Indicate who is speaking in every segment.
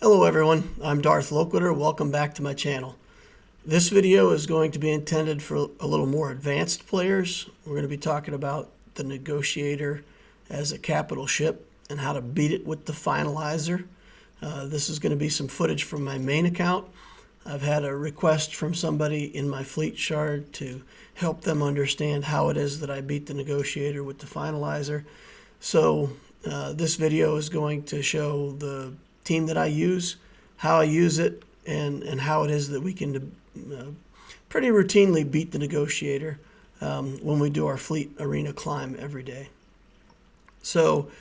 Speaker 1: Hello everyone, I'm Darth Loquitur. Welcome back to my channel. This video is going to be intended for a little more advanced players. We're going to be talking about the Negotiator as a capital ship and how to beat it with the Finalizer. This is going to be some footage from my main account. I've had a request from somebody in my fleet shard to help them understand how it is that I beat the Negotiator with the Finalizer. So this video is going to show the team that I use, how I use it, and how it is that we can pretty routinely beat the Negotiator when we do our fleet arena climb every day. So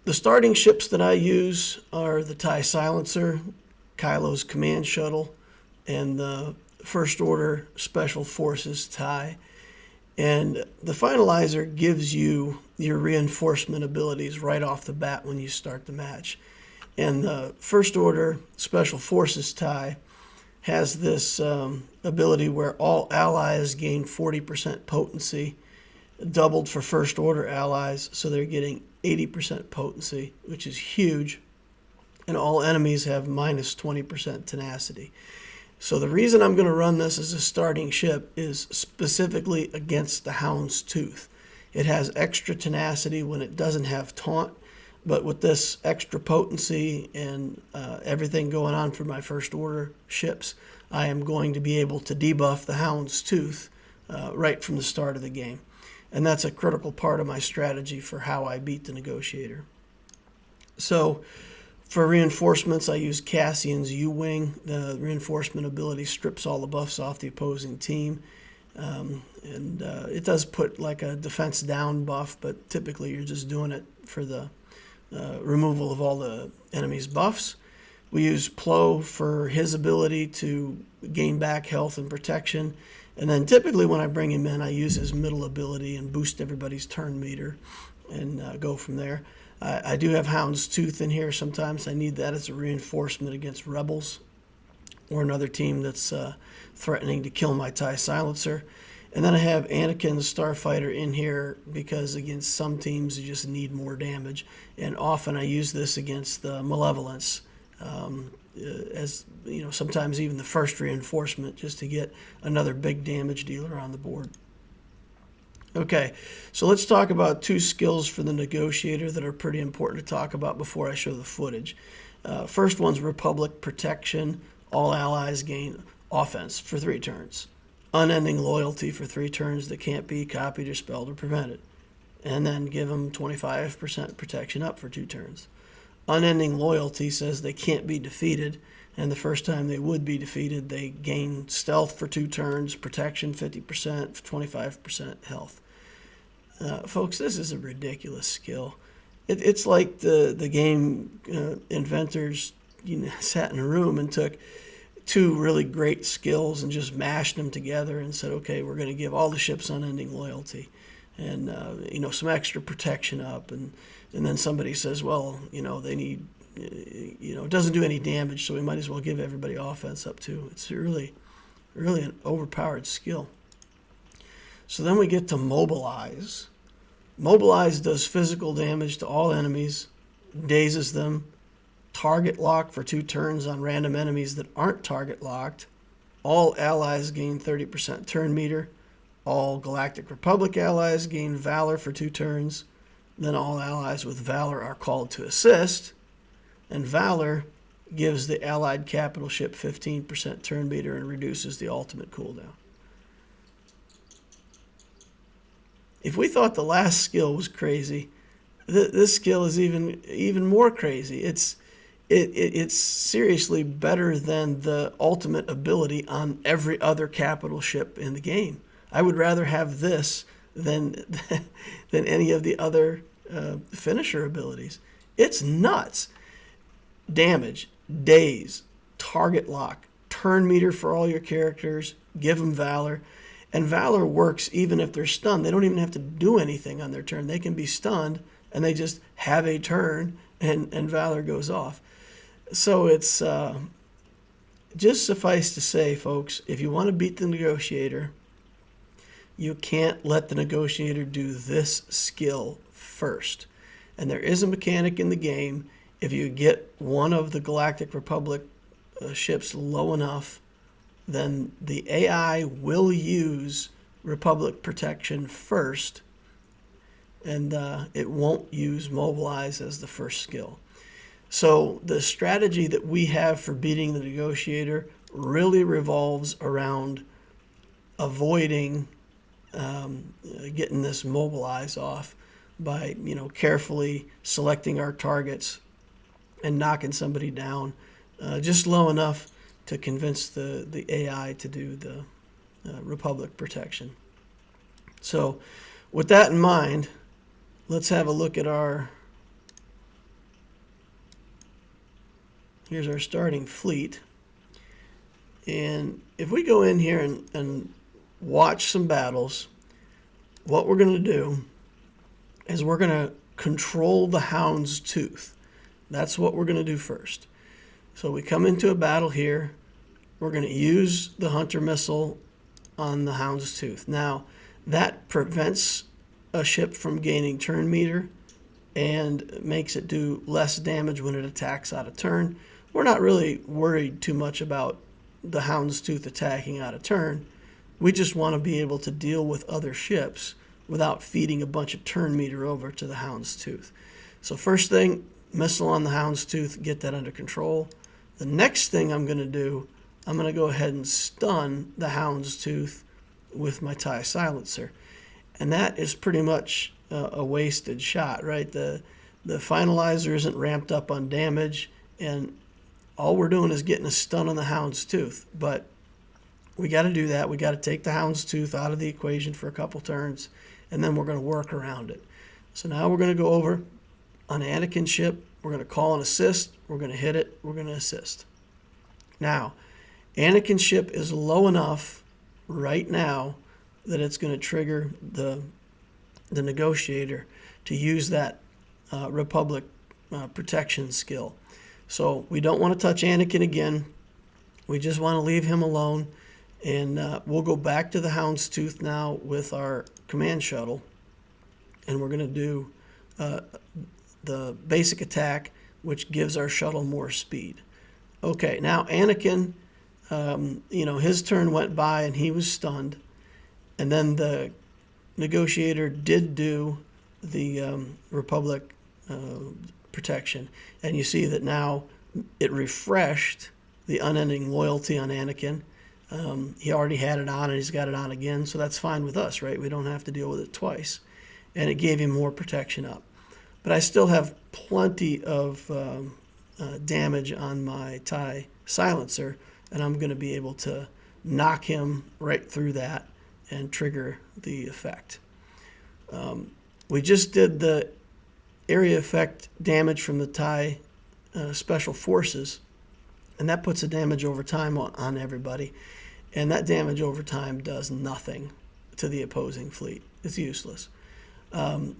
Speaker 1: the starting ships that I use are the TIE Silencer, Kylo's command shuttle, and the First Order Special Forces TIE. And the Finalizer gives you your reinforcement abilities right off the bat when you start the match. And the First Order Special Forces TIE has this ability where all allies gain 40% potency, doubled for First Order allies, so they're getting 80% potency, which is huge. And all enemies have minus 20% tenacity. So the reason I'm going to run this as a starting ship is specifically against the Hound's Tooth. It has extra tenacity when it doesn't have taunt, but with this extra potency and everything going on for my First Order ships, I am going to be able to debuff the Hound's Tooth right from the start of the game. And that's a critical part of my strategy for how I beat the Negotiator. So for reinforcements, I use Cassian's U-Wing. The reinforcement ability strips all the buffs off the opposing team. It does put like a defense down buff, but typically you're just doing it for the removal of all the enemy's buffs. We use Plo for his ability to gain back health and protection. And then typically when I bring him in, I use his middle ability and boost everybody's turn meter and go from there. I do have Hound's Tooth in here. Sometimes I need that as a reinforcement against rebels or another team that's threatening to kill my TIE Silencer. And then I have Anakin the Starfighter in here because against some teams you just need more damage. And often I use this against the Malevolence as, you know, sometimes even the first reinforcement just to get another big damage dealer on the board. Okay, so let's talk about two skills for the Negotiator that are pretty important to talk about before I show the footage. First one's Republic Protection. All allies gain offense for 3 turns. Unending Loyalty for 3 turns that can't be copied or spelled or prevented. And then give them 25% protection up for 2 turns. Unending Loyalty says they can't be defeated, and the first time they would be defeated, they gain stealth for 2 turns, protection 50%, 25% health. Folks, this is a ridiculous skill. It's like the game inventors sat in a room and took 2 really great skills and just mashed them together and said, okay, we're going to give all the ships unending loyalty and some extra protection up, and then somebody says, well, they need, it doesn't do any damage, so we might as well give everybody offense up too. It's really an overpowered skill. So then we get to Mobilize. Mobilize does physical damage to all enemies, dazes them, target lock for 2 turns on random enemies that aren't target locked. All allies gain 30% turn meter. All Galactic Republic allies gain Valor for 2 turns. Then all allies with Valor are called to assist. And Valor gives the allied capital ship 15% turn meter and reduces the ultimate cooldown. If we thought the last skill was crazy, this skill is even more crazy. It's seriously better than the ultimate ability on every other capital ship in the game. I would rather have this than any of the other finisher abilities. It's nuts. Damage, daze, target lock, turn meter for all your characters, give them Valor. And Valor works even if they're stunned. They don't even have to do anything on their turn. They can be stunned and they just have a turn and Valor goes off. So it's just suffice to say, folks, if you want to beat the Negotiator, you can't let the Negotiator do this skill first. And there is a mechanic in the game. if you get one of the Galactic Republic ships low enough, then the AI will use Republic protection first, and it won't use Mobilize as the first skill. So the strategy that we have for beating the Negotiator really revolves around avoiding getting this Mobilize off by, carefully selecting our targets and knocking somebody down just low enough to convince the AI to do the Republic protection. So with that in mind, let's have a look at here's our starting fleet. And if we go in here and watch some battles, what we're going to do is we're going to control the Hound's Tooth. That's what we're going to do first. So we come into a battle here. We're going to use the Hunter missile on the Hound's Tooth. Now, that prevents a ship from gaining turn meter and makes it do less damage when it attacks out of turn. We're not really worried too much about the Hound's Tooth attacking out of turn. We just want to be able to deal with other ships without feeding a bunch of turn meter over to the Hound's Tooth. So first thing, missile on the Hound's Tooth, get that under control. The next thing I'm going to do, I'm going to go ahead and stun the Hound's Tooth with my TIE silencer. And that is pretty much a wasted shot, right? The Finalizer isn't ramped up on damage, and all we're doing is getting a stun on the Hound's Tooth. But we got to do that. We got to take the Hound's Tooth out of the equation for a couple turns, and then we're going to work around it. So now we're going to go over on Anakin's ship. We're going to call an assist. We're going to hit it. We're going to assist. Now, Anakin's ship is low enough right now that it's going to trigger the Negotiator to use that Republic protection skill. So we don't want to touch Anakin again. We just want to leave him alone. And we'll go back to the Hound's Tooth now with our command shuttle. And we're going to do the basic attack, which gives our shuttle more speed. Okay, now Anakin, his turn went by and he was stunned. And then the Negotiator did do the Republic protection. And you see that now it refreshed the unending loyalty on Anakin. He already had it on and he's got it on again, so that's fine with us, right? We don't have to deal with it twice. And it gave him more protection up. But I still have plenty of damage on my TIE silencer, and I'm going to be able to knock him right through that and trigger the effect. We just did the area effect damage from the TIE Special Forces, and that puts a damage over time on everybody. And that damage over time does nothing to the opposing fleet. It's useless.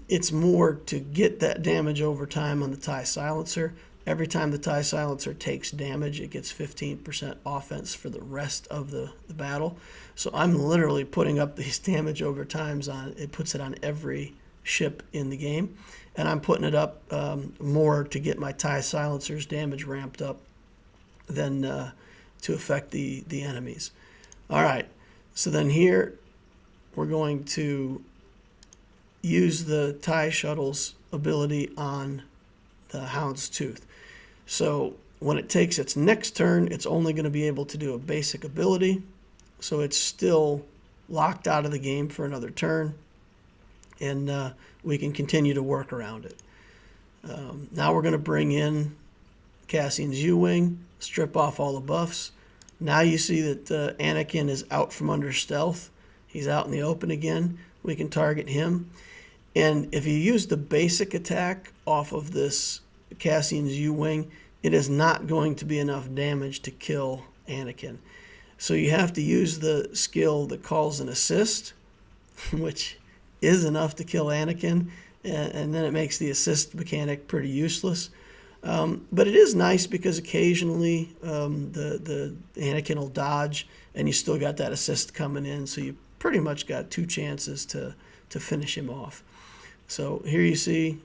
Speaker 1: It's more to get that damage over time on the TIE silencer. Every time the TIE silencer takes damage, it gets 15% offense for the rest of the battle. So I'm literally putting up these damage over times on, it puts it on every ship in the game. And I'm putting it up more to get my TIE silencer's damage ramped up than to affect the enemies. All right, so then here we're going to use the TIE shuttle's ability on the Hound's Tooth. So when it takes its next turn, it's only going to be able to do a basic ability. So it's still locked out of the game for another turn, and we can continue to work around it. Now we're going to bring in Cassian's U-Wing, strip off all the buffs. Now you see that Anakin is out from under stealth. He's out in the open again. We can target him. And if you use the basic attack off of this Cassian's U-Wing, it is not going to be enough damage to kill Anakin. So you have to use the skill that calls an assist, which is enough to kill Anakin, and then it makes the assist mechanic pretty useless. But it is nice because occasionally the Anakin will dodge, and you still got that assist coming in, so you pretty much got two chances to finish him off. So here you see,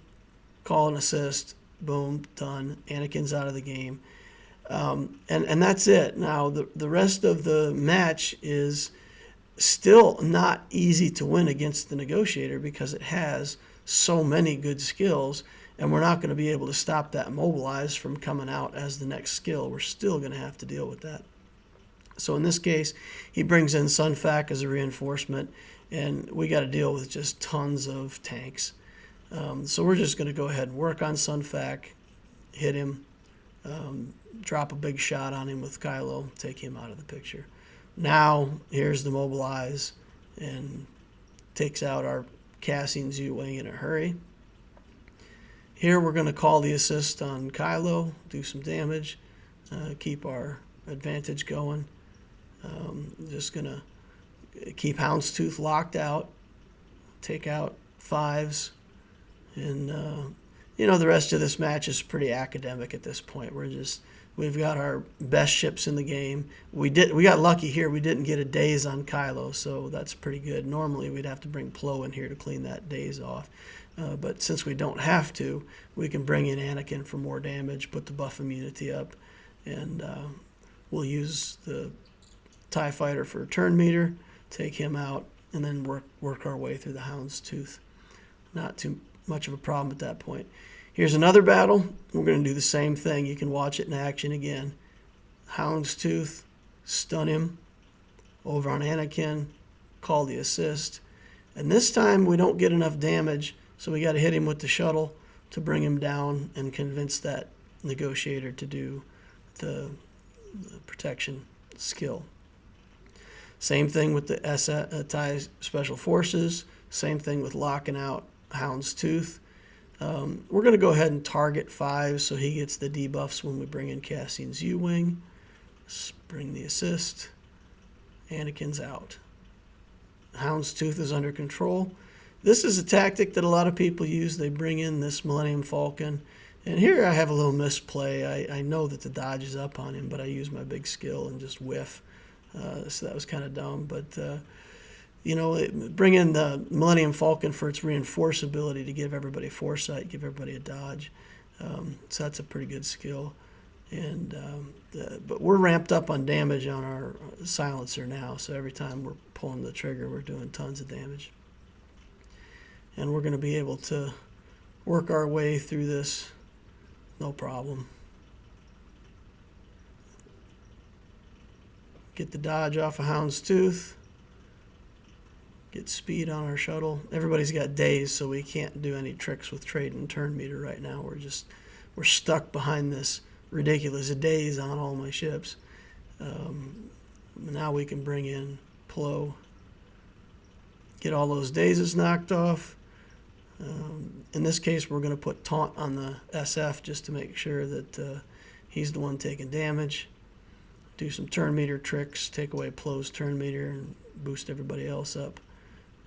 Speaker 1: call an assist, Boom, done. Anakin's out of the game. And that's it. Now, the rest of the match is still not easy to win against the Negotiator because it has so many good skills, and we're not going to be able to stop that Mobilize from coming out as the next skill. We're still going to have to deal with that. So in this case, he brings in Sun Fac as a reinforcement, and we got to deal with just tons of tanks. So we're just going to go ahead and work on Sun Fac, hit him, drop a big shot on him with Kylo, take him out of the picture. Now, here's the Mobilize, and takes out our Cassian Z-Wing in a hurry. Here we're going to call the assist on Kylo, do some damage, keep our advantage going. Just going to keep Houndstooth locked out, take out 5s, and the rest of this match is pretty academic at this point. We've got our best ships in the game. We got lucky here. We didn't get a daze on Kylo, so that's pretty good. Normally we'd have to bring Plo in here to clean that daze off. But since we don't have to, we can bring in Anakin for more damage, put the buff immunity up, and we'll use the TIE Fighter for a turn meter, take him out, and then work our way through the Houndstooth. Not too much of a problem at that point. Here's another battle. We're going to do the same thing. You can watch it in action again. Houndstooth, stun him, over on Anakin, call the assist. And this time we don't get enough damage, so we got to hit him with the shuttle to bring him down and convince that Negotiator to do the protection skill. Same thing with the TIE Special Forces. Same thing with locking out Houndstooth. We're going to go ahead and target 5 so he gets the debuffs when we bring in Cassian's U-Wing. Bring the assist. Anakin's out. Houndstooth is under control. This is a tactic that a lot of people use. They bring in this Millennium Falcon. And here I have a little misplay. I know that the dodge is up on him, but I use my big skill and just whiff. So that was kind of dumb. But, bring in the Millennium Falcon for its reinforceability to give everybody foresight, give everybody a dodge. So that's a pretty good skill. And but we're ramped up on damage on our silencer now. So every time we're pulling the trigger, we're doing tons of damage. And we're going to be able to work our way through this no problem. Get the dodge off of Houndstooth. Get speed on our shuttle. Everybody's got daze, so we can't do any tricks with trade and turn meter right now. We're stuck behind this ridiculous daze on all my ships. Now we can bring in Plo. Get all those dazes knocked off. In this case, we're going to put Taunt on the SF just to make sure that he's the one taking damage. Do some turn meter tricks, take away Plo's turn meter and boost everybody else up.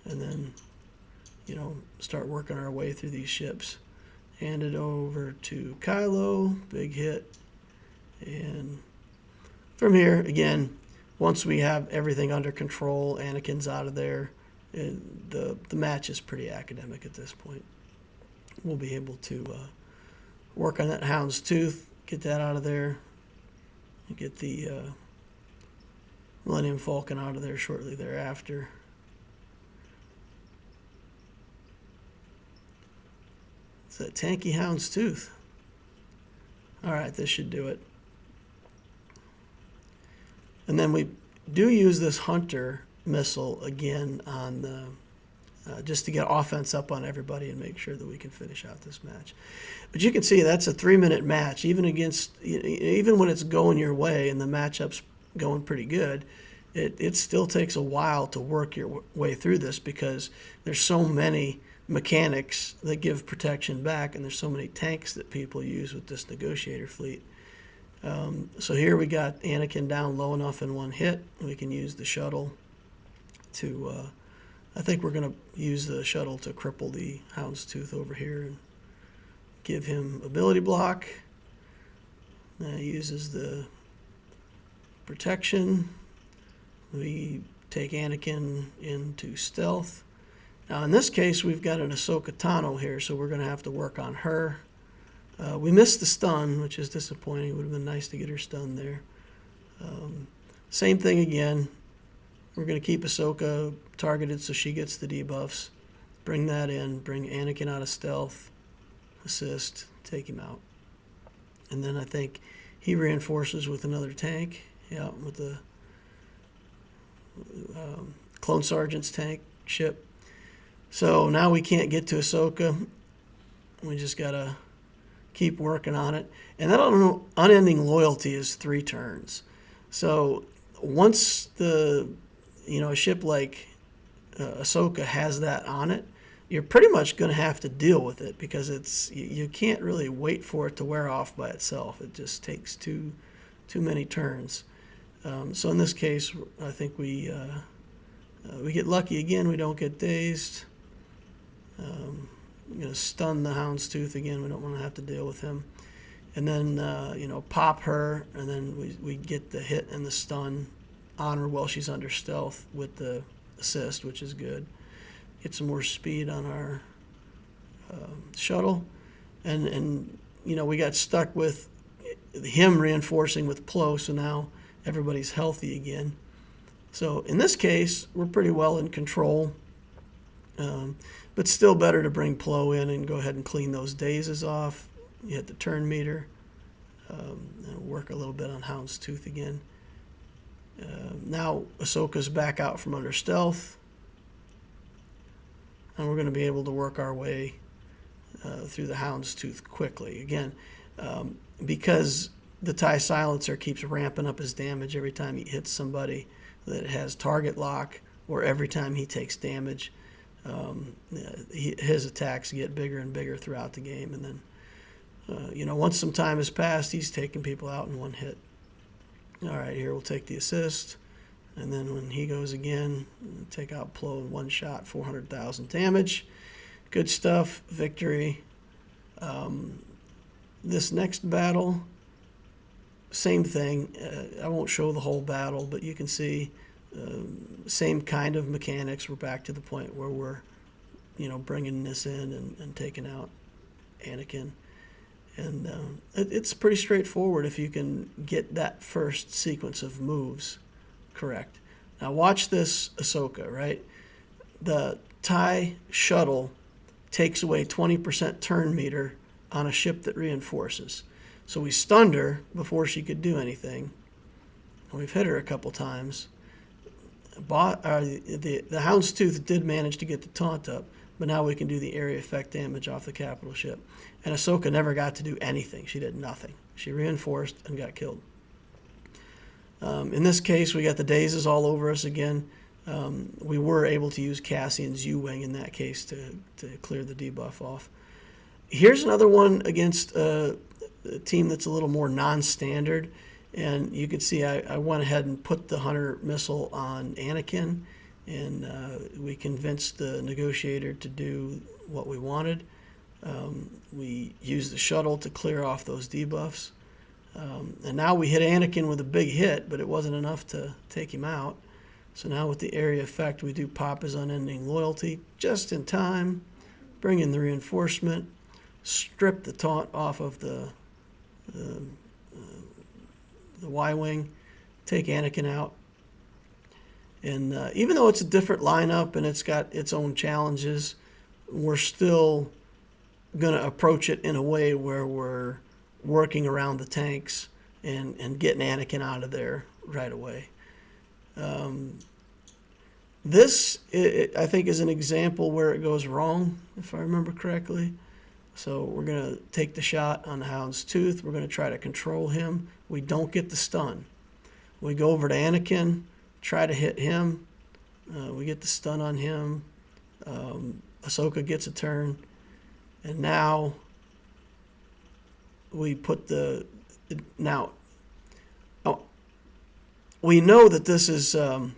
Speaker 1: And then, start working our way through these ships. Hand it over to Kylo, big hit. And from here, again, once we have everything under control, Anakin's out of there, the match is pretty academic at this point. We'll be able to work on that Houndstooth, get that out of there, and get the Millennium Falcon out of there shortly thereafter. It's that tanky Houndstooth. All right, this should do it. And then we do use this Hunter missile again on the just to get offense up on everybody and make sure that we can finish out this match. But you can see that's a 3-minute match. Even when it's going your way and the matchup's going pretty good, it still takes a while to work your way through this because there's so many mechanics that give protection back, and there's so many tanks that people use with this Negotiator fleet. So here we got Anakin down low enough in one hit. We can use the shuttle to, I think we're going to use the shuttle to cripple the Houndstooth over here and give him ability block. That uses the protection. We take Anakin into stealth. Now in this case, we've got an Ahsoka Tano here, so we're going to have to work on her. We missed the stun, which is disappointing. It would have been nice to get her stun there. Same thing again. We're going to keep Ahsoka targeted so she gets the debuffs. Bring that in. Bring Anakin out of stealth. Assist. Take him out. And then I think he reinforces with another tank. Yeah, with the Clone Sergeant's tank ship. So now we can't get to Ahsoka. We just got to keep working on it. And that unending loyalty is 3 turns. So once a ship like Ahsoka has that on it, you're pretty much going to have to deal with it, because you can't really wait for it to wear off by itself. It just takes too many turns. So in this case, I think we get lucky again. We don't get dazed. I'm going to stun the Houndstooth again. We don't want to have to deal with him. And then, pop her, and then we get the hit and the stun on her while she's under stealth with the assist, which is good. Get some more speed on our shuttle. And we got stuck with him reinforcing with Plo, so now everybody's healthy again. So in this case, we're pretty well in control. But still better to bring Plo in and go ahead and clean those dazes off. You hit the turn meter. And work a little bit on Houndstooth again. Now Ahsoka's back out from under stealth. And we're going to be able to work our way through the Houndstooth quickly. Again, because the TIE Silencer keeps ramping up his damage every time he hits somebody that has target lock, or every time he takes damage. His attacks get bigger and bigger throughout the game, and then once some time has passed, he's taking people out in one hit. All right, here we'll take the assist, and then when he goes again, take out Plo in one shot, 400,000 damage. Good stuff. Victory. This next battle, same thing. I won't show the whole battle, but you can see same kind of mechanics. We're back to the point where we're, bringing this in and taking out Anakin. And it's pretty straightforward if you can get that first sequence of moves correct. Now watch this Ahsoka, right? The TIE shuttle takes away 20% turn meter on a ship that reinforces. So we stunned her before she could do anything. And we've hit her a couple times. The Houndstooth did manage to get the taunt up, but now we can do the area effect damage off the capital ship. And Ahsoka never got to do anything. She did nothing. She reinforced and got killed. In this case, we got the dazes all over us again. We were able to use Cassian's U-Wing in that case to clear the debuff off. Here's another one against a team that's a little more non-standard. And you can see I went ahead and put the Hunter missile on Anakin, and we convinced the Negotiator to do what we wanted. We used the shuttle to clear off those debuffs. And now we hit Anakin with a big hit, but it wasn't enough to take him out. So now with the area effect, we do pop his unending loyalty just in time, bring in the reinforcement, strip the taunt off of the Y-Wing, take Anakin out. And even though it's a different lineup and it's got its own challenges, we're still going to approach it in a way where we're working around the tanks and getting Anakin out of there right away. This, I think, is an example where it goes wrong, if I remember correctly. So we're going to take the shot on the Houndstooth. We're going to try to control him. We don't get the stun. We go over to Anakin, try to hit him. We get the stun on him. Ahsoka gets a turn. And now we put the... Now, we know that this is the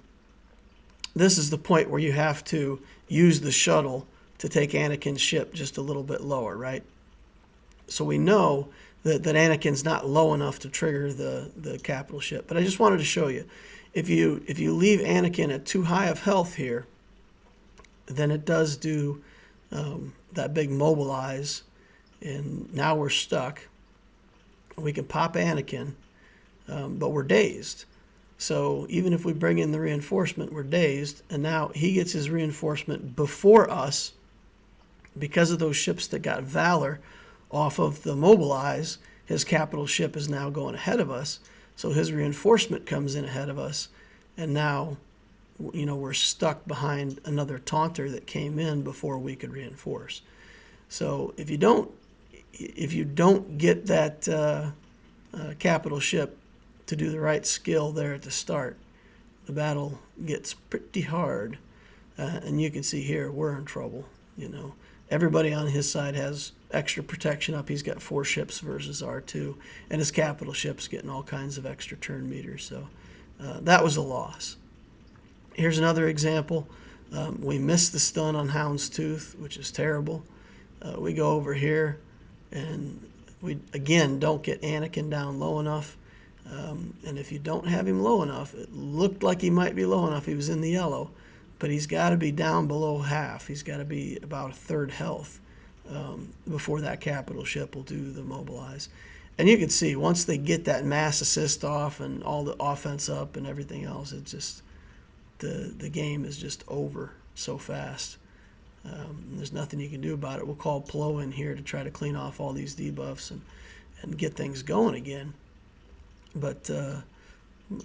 Speaker 1: point where you have to use the shuttle to take Anakin's ship just a little bit lower, right? So we know that Anakin's not low enough to trigger the capital ship. But I just wanted to show you, if you leave Anakin at too high of health here, then it does do that big mobilize, and now we're stuck. We can pop Anakin, but we're dazed. So even if we bring in the reinforcement, we're dazed, and now he gets his reinforcement before us because of those ships that got Valor off of the Mobilize. His capital ship is now going ahead of us, so his reinforcement comes in ahead of us, and now, you know, we're stuck behind another taunter that came in before we could reinforce. So if you don't get that capital ship to do the right skill there at the start, the battle gets pretty hard. And you can see here, we're in trouble. You know, everybody on his side has extra protection up. He's got 4 ships versus R2, and his capital ship's getting all kinds of extra turn meters. So that was a loss. Here's another example. We missed the stun on Houndstooth, which is terrible. We go over here, and we, again, don't get Anakin down low enough. And if you don't have him low enough, it looked like he might be low enough. He was in the yellow, but he's got to be down below half. He's got to be about 1/3 health before that capital ship will do the Mobilize. And you can see once they get that mass assist off and all the offense up and everything else, it just the game is just over so fast. There's nothing you can do about it. We'll call Plo in here to try to clean off all these debuffs and get things going again. But,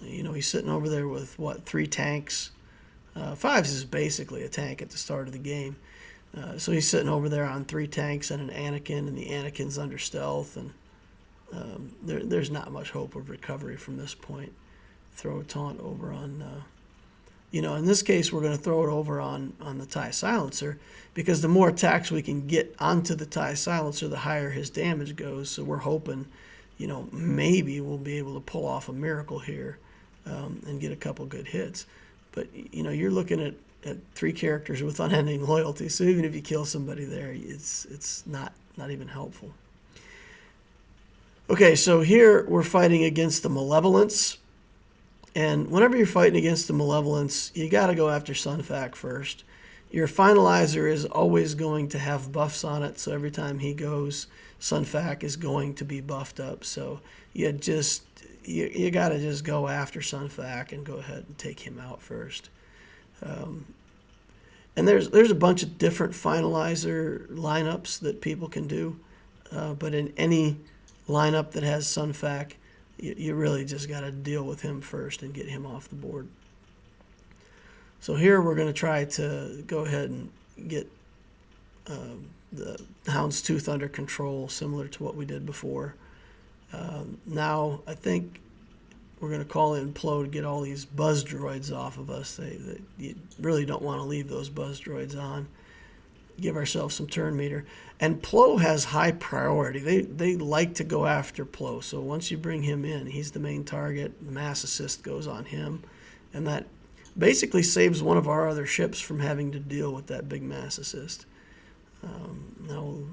Speaker 1: you know, he's sitting over there with, 3 tanks. 5s is basically a tank at the start of the game. So he's sitting over there on 3 tanks and an Anakin, and the Anakin's under stealth. And there's not much hope of recovery from this point. Throw a taunt over on... you know, in this case, we're going to throw it over on the TIE Silencer, because the more attacks we can get onto the TIE Silencer, the higher his damage goes. So we're hoping, you know, maybe we'll be able to pull off a miracle here and get a couple good hits. But, you know, you're looking at 3 characters with unending loyalty, so even if you kill somebody there, it's not even helpful. Okay, so here we're fighting against the Malevolence. And whenever you're fighting against the Malevolence, you got to go after Sunfac first. Your Finalizer is always going to have buffs on it, so every time he goes, Sunfac is going to be buffed up. So you got to just go after Sunfac and go ahead and take him out first. And there's a bunch of different Finalizer lineups that people can do, but in any lineup that has Sunfac, you really just got to deal with him first and get him off the board. So here we're going to try to go ahead and get the Houndstooth under control, similar to what we did before. Now I think we're going to call in Plo to get all these buzz droids off of us. You really don't want to leave those buzz droids on. Give ourselves some turn meter. And Plo has high priority. They like to go after Plo. So once you bring him in, he's the main target. The mass assist goes on him. And that basically saves one of our other ships from having to deal with that big mass assist. Now we'll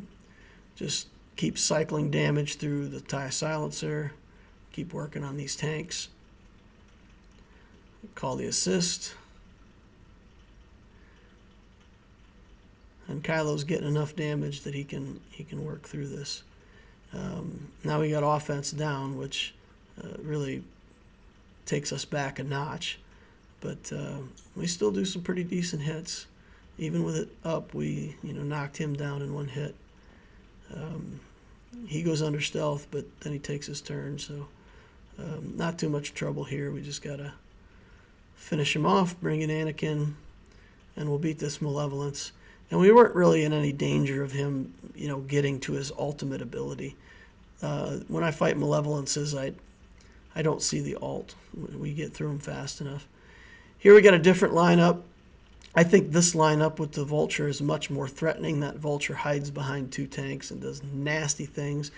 Speaker 1: just keep cycling damage through the TIE Silencer. Keep working on these tanks. Call the assist. And Kylo's getting enough damage that he can work through this. Now we got offense down, which really takes us back a notch. But we still do some pretty decent hits. Even with it up, we knocked him down in 1 hit. He goes under stealth, but then he takes his turn. So not too much trouble here. We just got to finish him off, bring in Anakin, and we'll beat this Malevolence. And we weren't really in any danger of him, getting to his ultimate ability. When I fight Malevolences, I don't see the ult. We get through them fast enough. Here we got a different lineup. I think this lineup with the Vulture is much more threatening. That Vulture hides behind 2 tanks and does nasty things.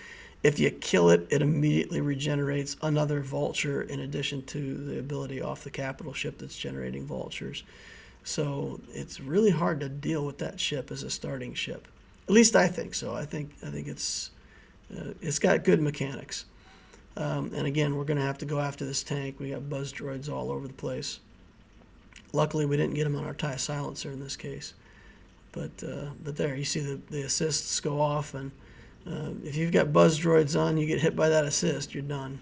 Speaker 1: If you kill it, it immediately regenerates another Vulture in addition to the ability off the capital ship that's generating Vultures. So it's really hard to deal with that ship as a starting ship. At least I think so. I think it's got good mechanics. And again, we're going to have to go after this tank. We got buzz droids all over the place. Luckily, we didn't get them on our TIE Silencer in this case. But there, you see the assists go off, and If you've got buzz droids on, you get hit by that assist, you're done.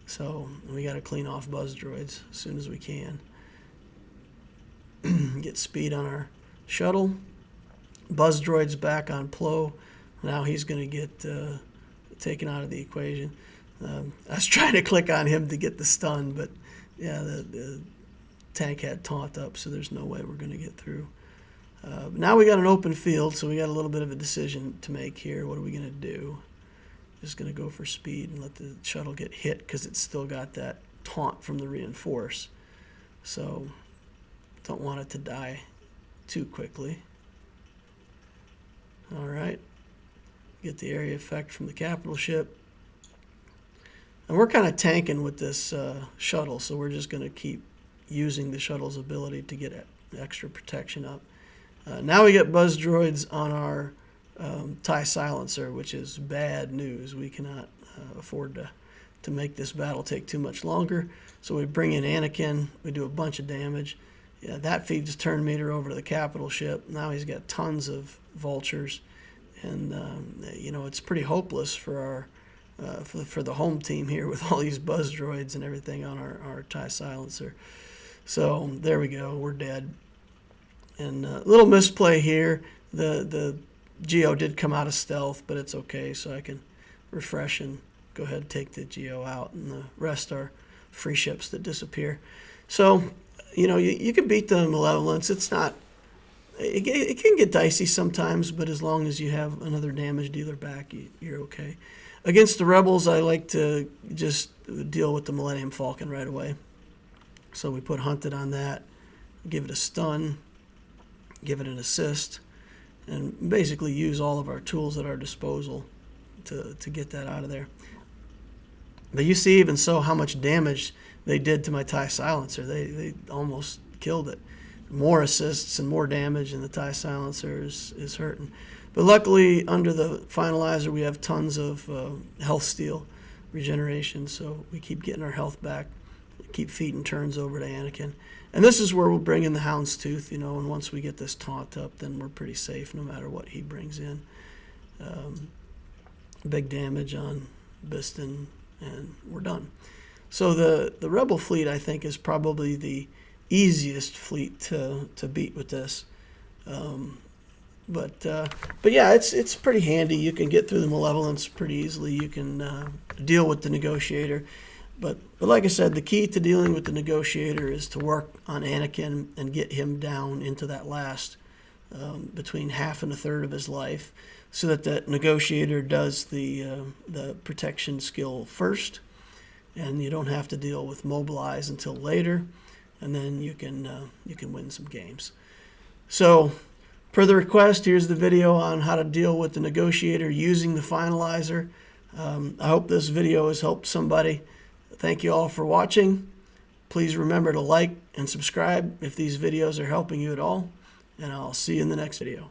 Speaker 1: So we got to clean off buzz droids as soon as we can. Get speed on our shuttle. Buzz droid's back on Plo. Now he's going to get taken out of the equation. I was trying to click on him to get the stun, but yeah, the tank had taunt up, so there's no way we're going to get through. Now we got an open field, so we got a little bit of a decision to make here. What are we going to do? Just going to go for speed and let the shuttle get hit because it's still got that taunt from the reinforce. So don't want it to die too quickly. All right. Get the area effect from the capital ship. And we're kind of tanking with this shuttle, so we're just going to keep using the shuttle's ability to get extra protection up. Now we get buzz droids on our TIE silencer, which is bad news. We cannot afford to make this battle take too much longer. So we bring in Anakin. We do a bunch of damage. Yeah, that feeds turn meter over to the capital ship. Now he's got tons of vultures. And, you know, it's pretty hopeless for our for the home team here with all these buzz droids and everything on our TIE silencer. So there we go. We're dead. And a little misplay here. The Geo did come out of stealth, but it's okay. So I can refresh and go ahead and take the Geo out. And the rest are free ships that disappear. So, you know, you can beat the Malevolence. It's not... It can get dicey sometimes, but as long as you have another damage dealer back, you're okay. Against the Rebels, I like to just deal with the Millennium Falcon right away. So we put Hunted on that, give it a stun, give it an assist, and basically use all of our tools at our disposal to get that out of there. But you see even so how much damage they did to my TIE silencer. They almost killed it. More assists and more damage, and the TIE silencer is hurting. But luckily, under the Finalizer, we have tons of health steal regeneration, so we keep getting our health back, keep feeding turns over to Anakin. And this is where we'll bring in the Houndstooth, you know, and once we get this taunt up, then we're pretty safe no matter what he brings in. Big damage on Biston, and we're done. So the Rebel fleet, I think, is probably the easiest fleet to beat with this. But yeah, it's pretty handy. You can get through the Malevolence pretty easily. You can deal with the Negotiator. But like I said, the key to dealing with the Negotiator is to work on Anakin and get him down into that last between half and a third of his life, so that the Negotiator does the protection skill first, and you don't have to deal with Mobilize until later, and then you can win some games. So, per the request, here's the video on how to deal with the Negotiator using the Finalizer. I hope this video has helped somebody. Thank you all for watching. Please remember to like and subscribe if these videos are helping you at all, and I'll see you in the next video.